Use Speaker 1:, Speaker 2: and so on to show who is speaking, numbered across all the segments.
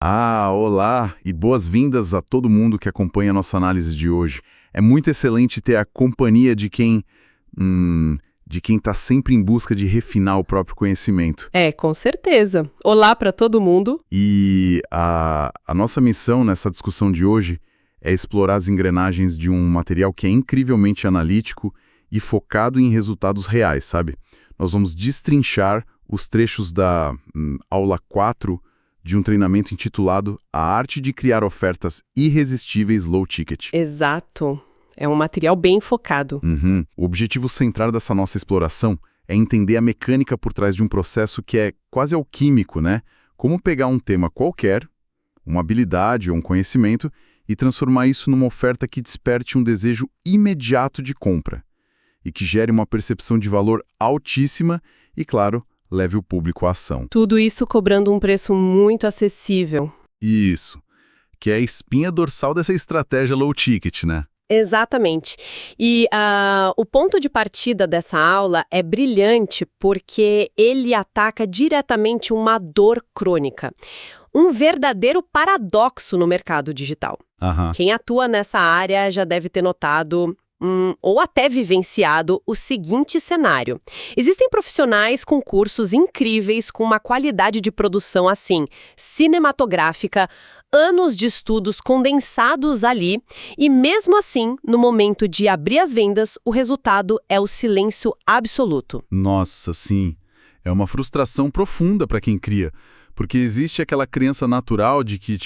Speaker 1: Olá e boas-vindas a todo mundo que acompanha a nossa análise de hoje. É muito excelente ter a companhia de quem está sempre em busca de refinar o próprio conhecimento.
Speaker 2: Com certeza. Olá para todo mundo.
Speaker 1: E a nossa missão nessa discussão de hoje é explorar as engrenagens de um material que é incrivelmente analítico e focado em resultados reais, sabe? Nós vamos destrinchar os trechos da aula 4 de um treinamento intitulado A Arte de Criar Ofertas Irresistíveis Low Ticket.
Speaker 2: Exato. É um material bem focado.
Speaker 1: O objetivo central dessa nossa exploração é entender a mecânica por trás de um processo que é quase alquímico, né? Como pegar um tema qualquer, uma habilidade ou um conhecimento, e transformar isso numa oferta que desperte um desejo imediato de compra e que gere uma percepção de valor altíssima e, claro, leve o público à ação.
Speaker 2: Tudo isso cobrando um preço muito acessível.
Speaker 1: Isso, que é a espinha dorsal dessa estratégia low ticket, né?
Speaker 2: Exatamente. E o ponto de partida dessa aula é brilhante porque ele ataca diretamente uma dor crônica. Um verdadeiro paradoxo no mercado digital. Quem atua nessa área já deve ter notado ou até vivenciado o seguinte cenário. Existem profissionais com cursos incríveis, com uma qualidade de produção assim, cinematográfica, anos de estudos condensados ali, e mesmo assim, no momento de abrir as vendas, o resultado é o silêncio absoluto.
Speaker 1: Nossa, sim. É uma frustração profunda para quem cria, porque existe aquela crença natural de que,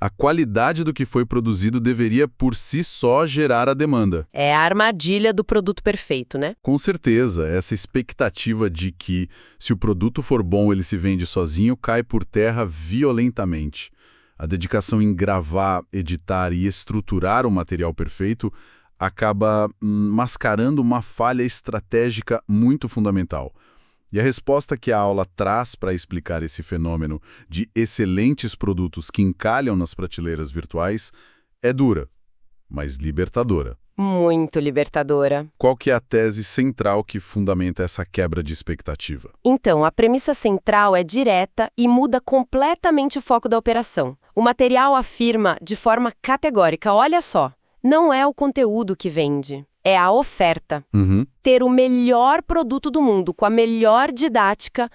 Speaker 1: a qualidade do que foi produzido deveria por si só gerar a demanda.
Speaker 2: É a armadilha do produto perfeito, né?
Speaker 1: Com certeza, essa expectativa de que, se o produto for bom, ele se vende sozinho, cai por terra violentamente. A dedicação em gravar, editar e estruturar o material perfeito acaba mascarando uma falha estratégica muito fundamental. E a resposta que a aula traz para explicar esse fenômeno de excelentes produtos que encalham nas prateleiras virtuais é dura, mas libertadora.
Speaker 2: Muito libertadora.
Speaker 1: Qual que é a tese central que fundamenta essa quebra de expectativa?
Speaker 2: Então, a premissa central é direta e muda completamente o foco da operação. O material afirma de forma categórica, olha só, não é o conteúdo que vende. É a oferta. Ter o melhor produto do mundo, com a melhor didática,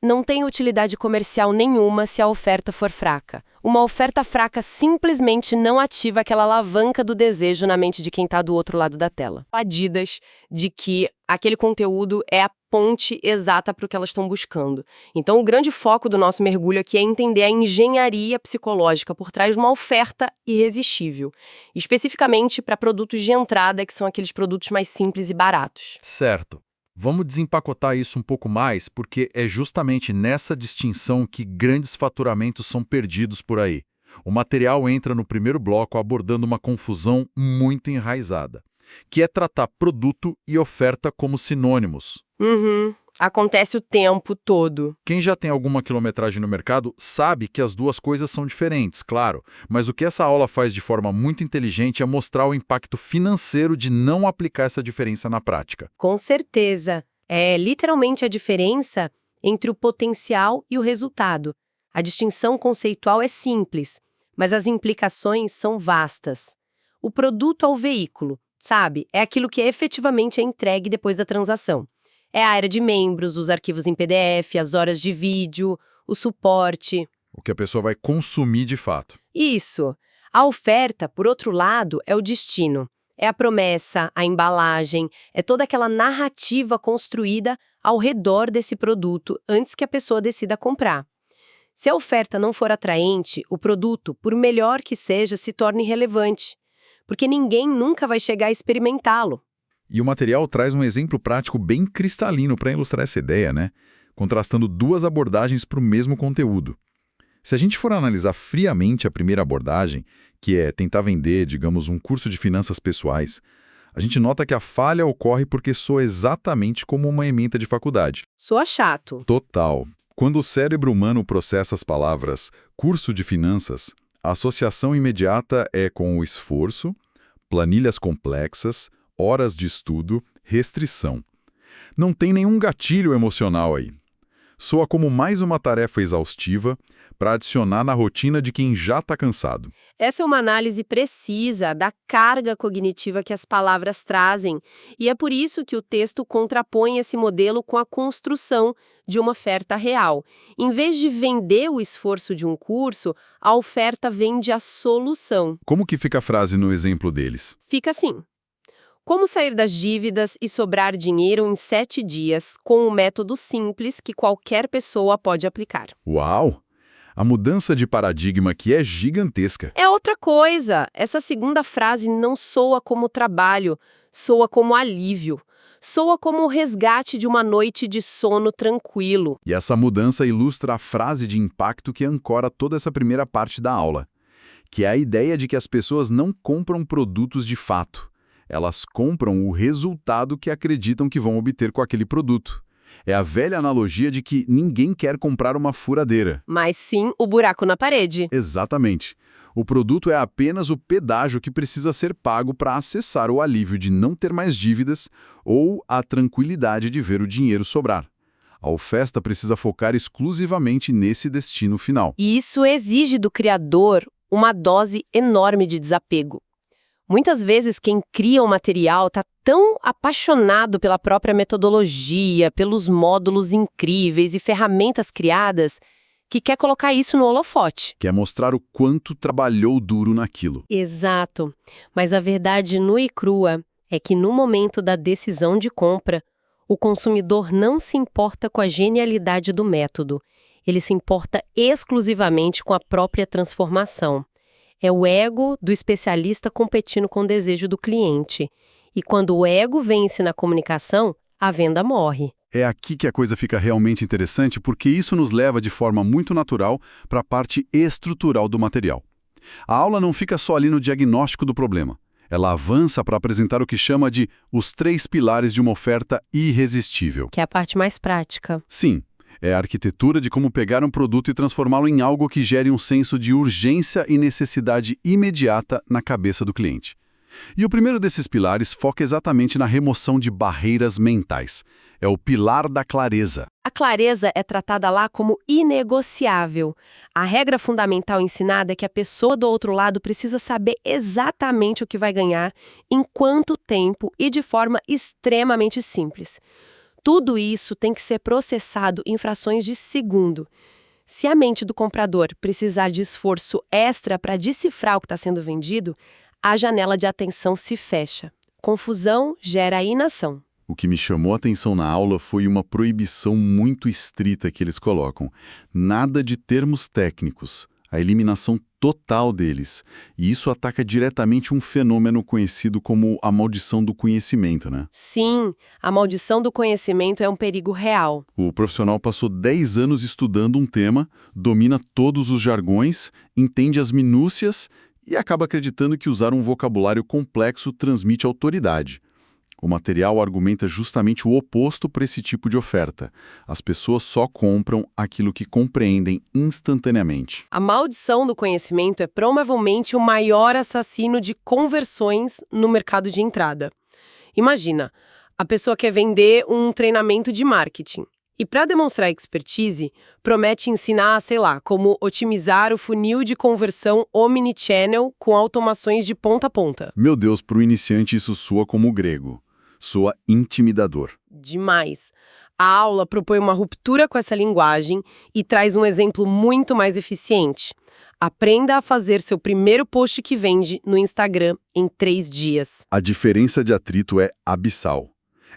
Speaker 2: não tem utilidade comercial nenhuma se a oferta for fraca. Uma oferta fraca simplesmente não ativa aquela alavanca do desejo na mente de quem está do outro lado da tela. Adidas de que aquele conteúdo é a ponte exata para o que elas estão buscando. Então, o grande foco do nosso mergulho aqui é entender a engenharia psicológica por trás de uma oferta irresistível. Especificamente para produtos de entrada, que são aqueles produtos mais simples e baratos.
Speaker 3: Certo. Vamos desempacotar isso um pouco mais, porque é justamente nessa distinção que grandes faturamentos são perdidos por aí. O material entra no primeiro bloco abordando uma confusão muito enraizada, que é tratar produto e oferta como sinônimos.
Speaker 2: Acontece o tempo todo.
Speaker 3: Quem já tem alguma quilometragem no mercado sabe que as duas coisas são diferentes, claro, mas o que essa aula faz de forma muito inteligente é mostrar o impacto financeiro de não aplicar essa diferença na prática.
Speaker 2: Com certeza. É literalmente a diferença entre o potencial e o resultado. A distinção conceitual é simples, mas as implicações são vastas. O produto é o veículo, sabe? É aquilo que efetivamente é entregue depois da transação. É a área de membros, os arquivos em PDF, as horas de vídeo, o suporte.
Speaker 3: O que a pessoa vai consumir de fato.
Speaker 2: Isso. A oferta, por outro lado, é o destino. É a promessa, a embalagem, é toda aquela narrativa construída ao redor desse produto antes que a pessoa decida comprar. Se a oferta não for atraente, o produto, por melhor que seja, se torna irrelevante, porque ninguém nunca vai chegar a experimentá-lo.
Speaker 3: E o material traz um exemplo prático bem cristalino para ilustrar essa ideia, né? Contrastando duas abordagens para o mesmo conteúdo. Se a gente for analisar friamente a primeira abordagem, que é tentar vender, digamos, um curso de finanças pessoais, a gente nota que a falha ocorre porque soa exatamente como uma ementa de faculdade.
Speaker 2: Soa chato.
Speaker 3: Total. Quando o cérebro humano processa as palavras curso de finanças, a associação imediata é com o esforço, planilhas complexas, horas de estudo, restrição. Não tem nenhum gatilho emocional aí. Soa como mais uma tarefa exaustiva para adicionar na rotina de quem já está cansado.
Speaker 2: Essa é uma análise precisa da carga cognitiva que as palavras trazem, e é por isso que o texto contrapõe esse modelo com a construção de uma oferta real. Em vez de vender o esforço de um curso, a oferta vende a solução.
Speaker 3: Como que fica a frase no exemplo deles?
Speaker 2: Fica assim: como sair das dívidas e sobrar dinheiro em 7 dias, com um método simples que qualquer pessoa pode aplicar.
Speaker 3: Uau! A mudança de paradigma aqui é gigantesca.
Speaker 2: É outra coisa. Essa segunda frase não soa como trabalho, soa como alívio. Soa como o resgate de uma noite de sono tranquilo.
Speaker 3: E essa mudança ilustra a frase de impacto que ancora toda essa primeira parte da aula, que é a ideia de que as pessoas não compram produtos de fato. Elas compram o resultado que acreditam que vão obter com aquele produto. É a velha analogia de que ninguém quer comprar uma furadeira.
Speaker 2: Mas sim o buraco na parede.
Speaker 3: Exatamente. O produto é apenas o pedágio que precisa ser pago para acessar o alívio de não ter mais dívidas ou a tranquilidade de ver o dinheiro sobrar. A oferta precisa focar exclusivamente nesse destino final.
Speaker 2: E isso exige do criador uma dose enorme de desapego. Muitas vezes quem cria o material está tão apaixonado pela própria metodologia, pelos módulos incríveis e ferramentas criadas, que quer colocar isso no holofote.
Speaker 3: Quer mostrar o quanto trabalhou duro naquilo.
Speaker 2: Exato. Mas a verdade nua e crua é que no momento da decisão de compra, o consumidor não se importa com a genialidade do método. Ele se importa exclusivamente com a própria transformação. É o ego do especialista competindo com o desejo do cliente. E quando o ego vence na comunicação, a venda morre.
Speaker 1: É aqui que a coisa fica realmente interessante, porque isso nos leva de forma muito natural para a parte estrutural do material. A aula não fica só ali no diagnóstico do problema. Ela avança para apresentar o que chama de os 3 pilares de uma oferta irresistível.
Speaker 2: Que é a parte mais prática.
Speaker 1: Sim. É a arquitetura de como pegar um produto e transformá-lo em algo que gere um senso de urgência e necessidade imediata na cabeça do cliente. E o primeiro desses pilares foca exatamente na remoção de barreiras mentais. É o pilar da clareza.
Speaker 2: A clareza é tratada lá como inegociável. A regra fundamental ensinada é que a pessoa do outro lado precisa saber exatamente o que vai ganhar, em quanto tempo e de forma extremamente simples. Tudo isso tem que ser processado em frações de segundo. Se a mente do comprador precisar de esforço extra para decifrar o que está sendo vendido, a janela de atenção se fecha. Confusão gera inação.
Speaker 1: O que me chamou a atenção na aula foi uma proibição muito estrita que eles colocam. Nada de termos técnicos. A eliminação total deles. E isso ataca diretamente um fenômeno conhecido como a maldição do conhecimento, né?
Speaker 2: Sim, a maldição do conhecimento é um perigo real.
Speaker 1: O profissional passou 10 anos estudando um tema, domina todos os jargões, entende as minúcias e acaba acreditando que usar um vocabulário complexo transmite autoridade. O material argumenta justamente o oposto para esse tipo de oferta. As pessoas só compram aquilo que compreendem instantaneamente.
Speaker 2: A maldição do conhecimento é provavelmente o maior assassino de conversões no mercado de entrada. Imagina, a pessoa quer vender um treinamento de marketing. E para demonstrar expertise, promete ensinar, sei lá, como otimizar o funil de conversão omnichannel com automações de ponta a ponta.
Speaker 1: Meu Deus, para o iniciante isso soa como grego. Soa intimidador.
Speaker 2: Demais. A aula propõe uma ruptura com essa linguagem e traz um exemplo muito mais eficiente. Aprenda a fazer seu primeiro post que vende no Instagram em 3 dias.
Speaker 1: A diferença de atrito é abissal.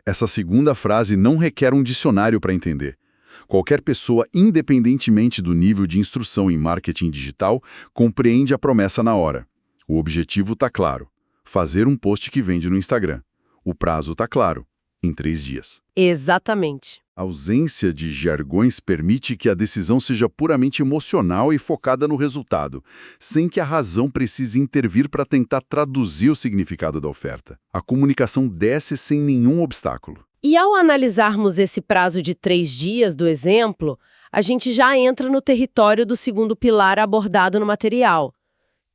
Speaker 1: Essa segunda frase não requer um dicionário para entender. Qualquer pessoa, independentemente do nível de instrução em marketing digital, compreende a promessa na hora. O objetivo está claro: fazer um post que vende no Instagram. O prazo está claro: em 3 dias.
Speaker 2: Exatamente.
Speaker 1: A ausência de jargões permite que a decisão seja puramente emocional e focada no resultado, sem que a razão precise intervir para tentar traduzir o significado da oferta. A comunicação desce sem nenhum obstáculo.
Speaker 2: E ao analisarmos esse prazo de 3 dias do exemplo, a gente já entra no território do segundo pilar abordado no material,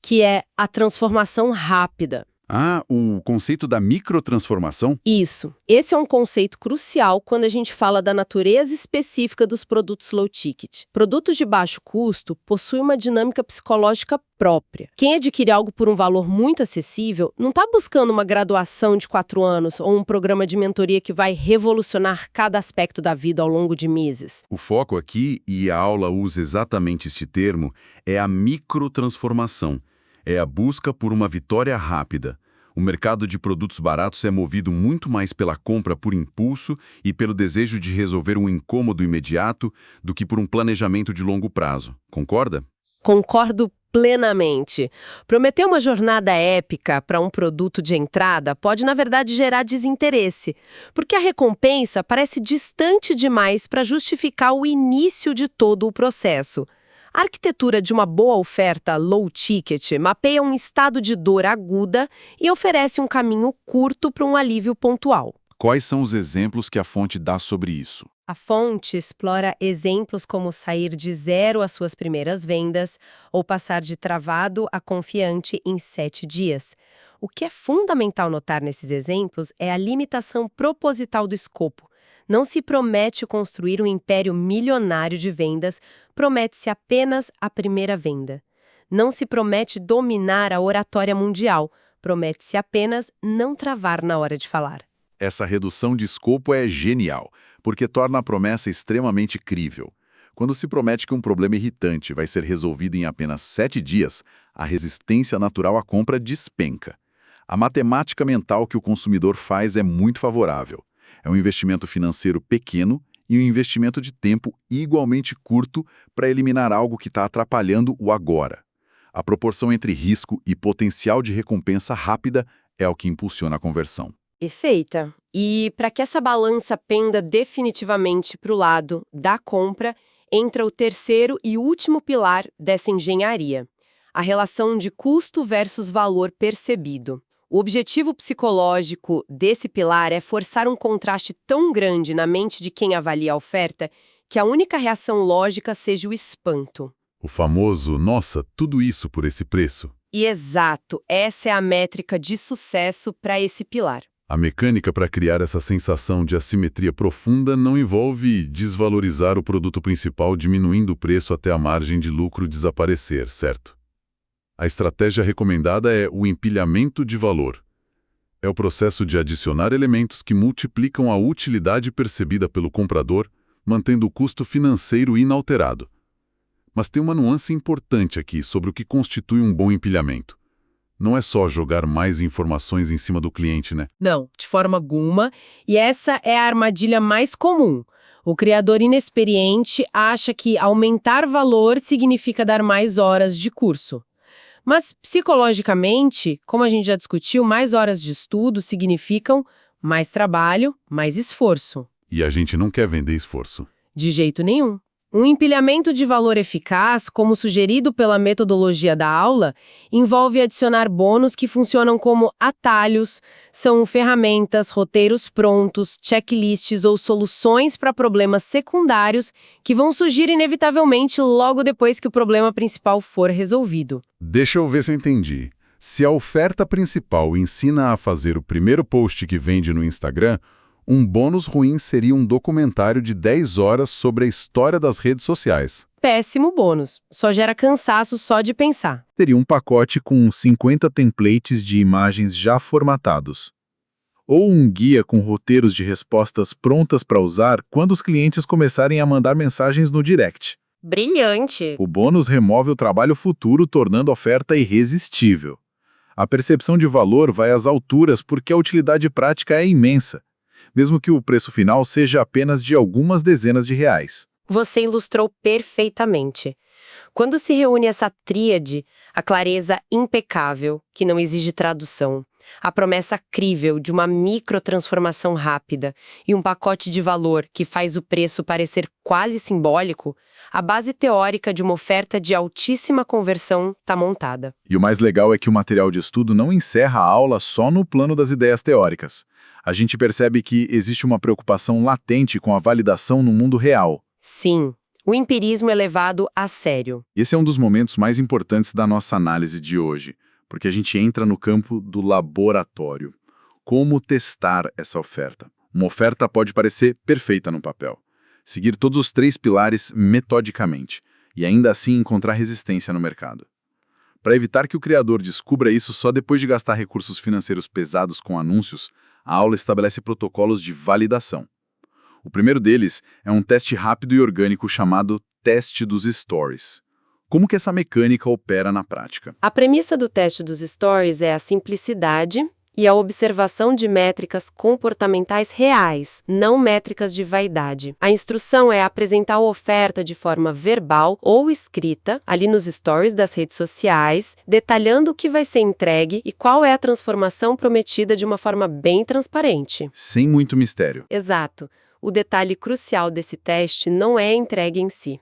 Speaker 2: que é a transformação rápida.
Speaker 1: Ah, o conceito da microtransformação?
Speaker 2: Isso. Esse é um conceito crucial quando a gente fala da natureza específica dos produtos low ticket. Produtos de baixo custo possuem uma dinâmica psicológica própria. Quem adquire algo por um valor muito acessível não está buscando uma graduação de 4 anos ou um programa de mentoria que vai revolucionar cada aspecto da vida ao longo de meses.
Speaker 1: O foco aqui, e a aula usa exatamente este termo, é a microtransformação. É a busca por uma vitória rápida. O mercado de produtos baratos é movido muito mais pela compra por impulso e pelo desejo de resolver um incômodo imediato do que por um planejamento de longo prazo. Concorda?
Speaker 2: Concordo plenamente. Prometer uma jornada épica para um produto de entrada pode, na verdade, gerar desinteresse, porque a recompensa parece distante demais para justificar o início de todo o processo. A arquitetura de uma boa oferta low ticket mapeia um estado de dor aguda e oferece um caminho curto para um alívio pontual.
Speaker 1: Quais são os exemplos que a fonte dá sobre isso?
Speaker 2: A fonte explora exemplos como sair de 0 às suas primeiras vendas ou passar de travado a confiante em 7 dias. O que é fundamental notar nesses exemplos é a limitação proposital do escopo. Não se promete construir um império milionário de vendas, promete-se apenas a primeira venda. Não se promete dominar a oratória mundial, promete-se apenas não travar na hora de falar.
Speaker 1: Essa redução de escopo é genial, porque torna a promessa extremamente crível. Quando se promete que um problema irritante vai ser resolvido em apenas 7 dias, a resistência natural à compra despenca. A matemática mental que o consumidor faz é muito favorável. É um investimento financeiro pequeno e um investimento de tempo igualmente curto para eliminar algo que está atrapalhando o agora. A proporção entre risco e potencial de recompensa rápida é o que impulsiona a conversão.
Speaker 2: Perfeita. E para que essa balança penda definitivamente para o lado da compra, entra o terceiro e último pilar dessa engenharia: a relação de custo versus valor percebido. O objetivo psicológico desse pilar é forçar um contraste tão grande na mente de quem avalia a oferta que a única reação lógica seja o espanto.
Speaker 1: O famoso, nossa, tudo isso por esse preço.
Speaker 2: E exato, essa é a métrica de sucesso para esse pilar.
Speaker 1: A mecânica para criar essa sensação de assimetria profunda não envolve desvalorizar o produto principal diminuindo o preço até a margem de lucro desaparecer, certo? A estratégia recomendada é o empilhamento de valor. É o processo de adicionar elementos que multiplicam a utilidade percebida pelo comprador, mantendo o custo financeiro inalterado. Mas tem uma nuance importante aqui sobre o que constitui um bom empilhamento. Não é só jogar mais informações em cima do cliente, né?
Speaker 2: Não, de forma alguma. E essa é a armadilha mais comum. O criador inexperiente acha que aumentar valor significa dar mais horas de curso. Mas, psicologicamente, como a gente já discutiu, mais horas de estudo significam mais trabalho, mais esforço.
Speaker 1: E a gente não quer vender esforço.
Speaker 2: De jeito nenhum. Um empilhamento de valor eficaz, como sugerido pela metodologia da aula, envolve adicionar bônus que funcionam como atalhos, são ferramentas, roteiros prontos, checklists ou soluções para problemas secundários que vão surgir inevitavelmente logo depois que o problema principal for resolvido.
Speaker 1: Deixa eu ver se eu entendi. Se a oferta principal ensina a fazer o primeiro post que vende no Instagram, um bônus ruim seria um documentário de 10 horas sobre a história das redes sociais.
Speaker 2: Péssimo bônus. Só gera cansaço só de pensar.
Speaker 3: Teria um pacote com 50 templates de imagens já formatados. Ou um guia com roteiros de respostas prontas para usar quando os clientes começarem a mandar mensagens no direct.
Speaker 2: Brilhante!
Speaker 3: O bônus remove o trabalho futuro, tornando a oferta irresistível. A percepção de valor vai às alturas porque a utilidade prática é imensa, mesmo que o preço final seja apenas de algumas dezenas de reais.
Speaker 2: Você ilustrou perfeitamente. Quando se reúne essa tríade, a clareza impecável, que não exige tradução, a promessa crível de uma microtransformação rápida e um pacote de valor que faz o preço parecer quase simbólico, a base teórica de uma oferta de altíssima conversão está montada.
Speaker 3: E o mais legal é que o material de estudo não encerra a aula só no plano das ideias teóricas. A gente percebe que existe uma preocupação latente com a validação no mundo real.
Speaker 2: Sim, o empirismo é levado a sério.
Speaker 3: Esse é um dos momentos mais importantes da nossa análise de hoje, porque a gente entra no campo do laboratório. Como testar essa oferta? Uma oferta pode parecer perfeita no papel. Seguir todos os 3 pilares metodicamente e ainda assim encontrar resistência no mercado. Para evitar que o criador descubra isso só depois de gastar recursos financeiros pesados com anúncios, a aula estabelece protocolos de validação. O primeiro deles é um teste rápido e orgânico chamado teste dos stories. Como que essa mecânica opera na prática?
Speaker 2: A premissa do teste dos stories é a simplicidade e a observação de métricas comportamentais reais, não métricas de vaidade. A instrução é apresentar a oferta de forma verbal ou escrita, ali nos stories das redes sociais, detalhando o que vai ser entregue e qual é a transformação prometida de uma forma bem transparente.
Speaker 3: Sem muito mistério.
Speaker 2: Exato. O detalhe crucial desse teste não é a entrega em si,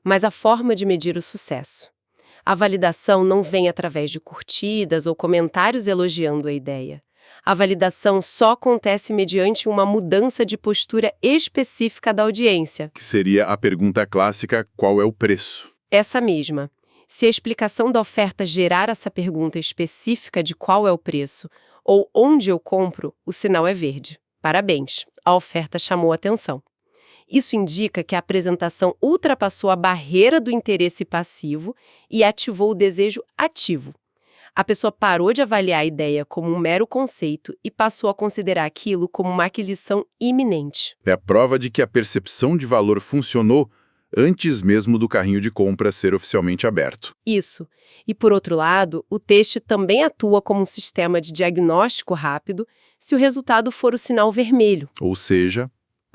Speaker 2: mas a forma de medir o sucesso. A validação não vem através de curtidas ou comentários elogiando a ideia. A validação só acontece mediante uma mudança de postura específica da audiência.
Speaker 3: Que seria a pergunta clássica: qual é o preço?
Speaker 2: Essa mesma. Se a explicação da oferta gerar essa pergunta específica de qual é o preço ou onde eu compro, o sinal é verde. Parabéns, a oferta chamou atenção. Isso indica que a apresentação ultrapassou a barreira do interesse passivo e ativou o desejo ativo. A pessoa parou de avaliar a ideia como um mero conceito e passou a considerar aquilo como uma aquisição iminente.
Speaker 3: É a prova de que a percepção de valor funcionou antes mesmo do carrinho de compra ser oficialmente aberto.
Speaker 2: Isso. E, por outro lado, o teste também atua como um sistema de diagnóstico rápido se o resultado for o sinal vermelho.
Speaker 3: Ou seja,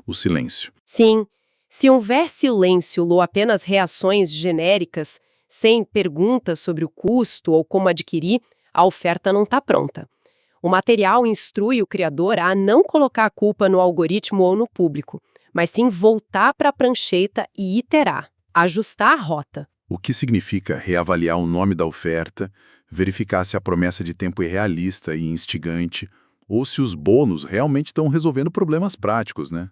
Speaker 3: o silêncio.
Speaker 2: Sim, se houver silêncio ou apenas reações genéricas, sem perguntas sobre o custo ou como adquirir, a oferta não está pronta. O material instrui o criador a não colocar a culpa no algoritmo ou no público, mas sim voltar para a prancheta e iterar, ajustar a rota.
Speaker 3: O que significa reavaliar o nome da oferta, verificar se a promessa de tempo é realista e instigante, ou se os bônus realmente estão resolvendo problemas práticos, né?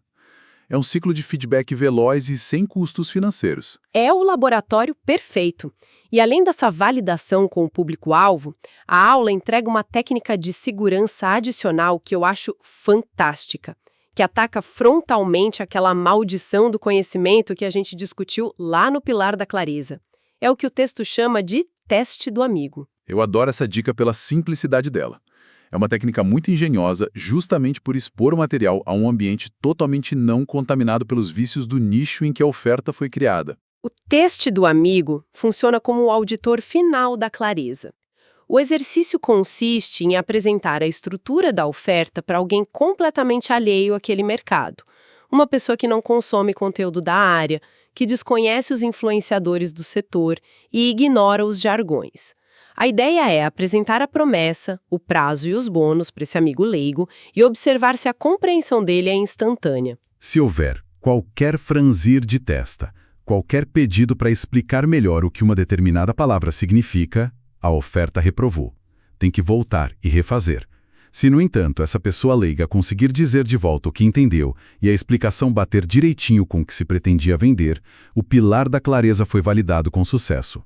Speaker 3: É um ciclo de feedback veloz e sem custos financeiros.
Speaker 2: É o laboratório perfeito. E além dessa validação com o público-alvo, a aula entrega uma técnica de segurança adicional que eu acho fantástica, que ataca frontalmente aquela maldição do conhecimento que a gente discutiu lá no Pilar da Clareza. É o que o texto chama de teste do amigo.
Speaker 3: Eu adoro essa dica pela simplicidade dela. É uma técnica muito engenhosa justamente por expor o material a um ambiente totalmente não contaminado pelos vícios do nicho em que a oferta foi criada.
Speaker 2: O teste do amigo funciona como o auditor final da clareza. O exercício consiste em apresentar a estrutura da oferta para alguém completamente alheio àquele mercado. Uma pessoa que não consome conteúdo da área, que desconhece os influenciadores do setor e ignora os jargões. A ideia é apresentar a promessa, o prazo e os bônus para esse amigo leigo e observar se a compreensão dele é instantânea.
Speaker 1: Se houver qualquer franzir de testa, qualquer pedido para explicar melhor o que uma determinada palavra significa, a oferta reprovou. Tem que voltar e refazer. Se, no entanto, essa pessoa leiga conseguir dizer de volta o que entendeu e a explicação bater direitinho com o que se pretendia vender, o pilar da clareza foi validado com sucesso.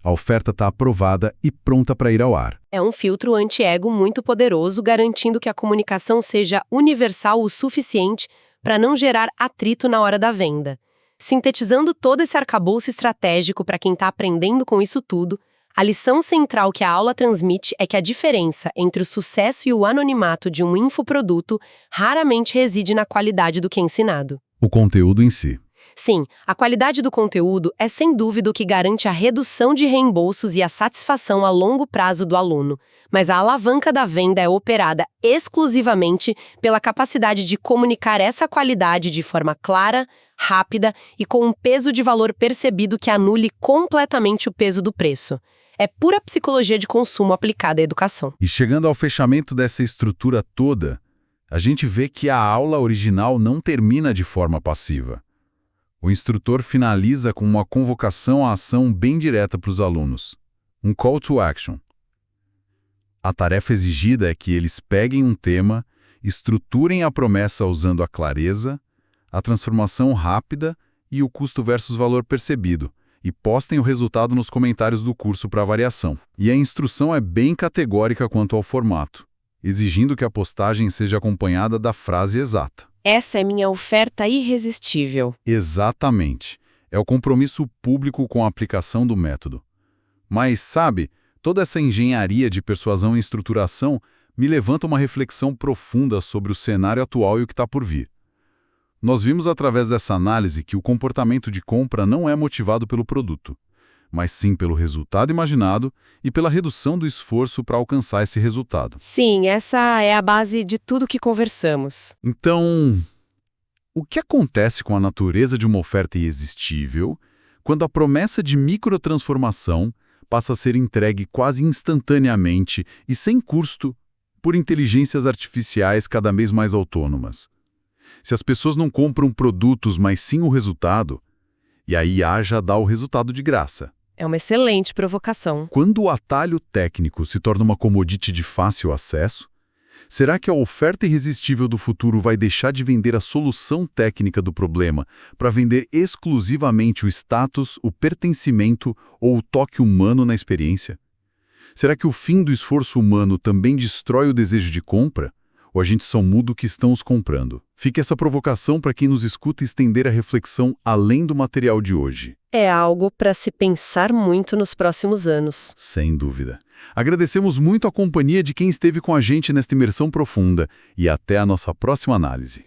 Speaker 1: A oferta está aprovada e pronta para ir ao ar.
Speaker 2: É um filtro anti-ego muito poderoso, garantindo que a comunicação seja universal o suficiente para não gerar atrito na hora da venda. Sintetizando todo esse arcabouço estratégico para quem está aprendendo com isso tudo, a lição central que a aula transmite é que a diferença entre o sucesso e o anonimato de um infoproduto raramente reside na qualidade do que é ensinado.
Speaker 1: O conteúdo em si.
Speaker 2: Sim, a qualidade do conteúdo é sem dúvida o que garante a redução de reembolsos e a satisfação a longo prazo do aluno, mas a alavanca da venda é operada exclusivamente pela capacidade de comunicar essa qualidade de forma clara, rápida e com um peso de valor percebido que anule completamente o peso do preço. É pura psicologia de consumo aplicada à educação.
Speaker 1: E chegando ao fechamento dessa estrutura toda, a gente vê que a aula original não termina de forma passiva. O instrutor finaliza com uma convocação à ação bem direta para os alunos, um call to action. A tarefa exigida é que eles peguem um tema, estruturem a promessa usando a clareza, a transformação rápida e o custo versus valor percebido, e postem o resultado nos comentários do curso para avaliação. E a instrução é bem categórica quanto ao formato, exigindo que a postagem seja acompanhada da frase exata.
Speaker 2: Essa é minha oferta irresistível.
Speaker 1: Exatamente. É o compromisso público com a aplicação do método. Mas, sabe, toda essa engenharia de persuasão e estruturação me levanta uma reflexão profunda sobre o cenário atual e o que está por vir. Nós vimos através dessa análise que o comportamento de compra não é motivado pelo produto, mas sim pelo resultado imaginado e pela redução do esforço para alcançar esse resultado.
Speaker 2: Sim, essa é a base de tudo que conversamos.
Speaker 1: Então, o que acontece com a natureza de uma oferta irresistível quando a promessa de microtransformação passa a ser entregue quase instantaneamente e sem custo por inteligências artificiais cada vez mais autônomas? Se as pessoas não compram produtos, mas sim o resultado, e a IA já dá o resultado de graça.
Speaker 2: É uma excelente provocação.
Speaker 1: Quando o atalho técnico se torna uma commodity de fácil acesso, será que a oferta irresistível do futuro vai deixar de vender a solução técnica do problema para vender exclusivamente o status, o pertencimento ou o toque humano na experiência? Será que o fim do esforço humano também destrói o desejo de compra? Ou a gente só muda o que estão os comprando? Fica essa provocação para quem nos escuta estender a reflexão além do material de hoje.
Speaker 2: É algo para se pensar muito nos próximos anos.
Speaker 1: Sem dúvida. Agradecemos muito a companhia de quem esteve com a gente nesta imersão profunda e até a nossa próxima análise.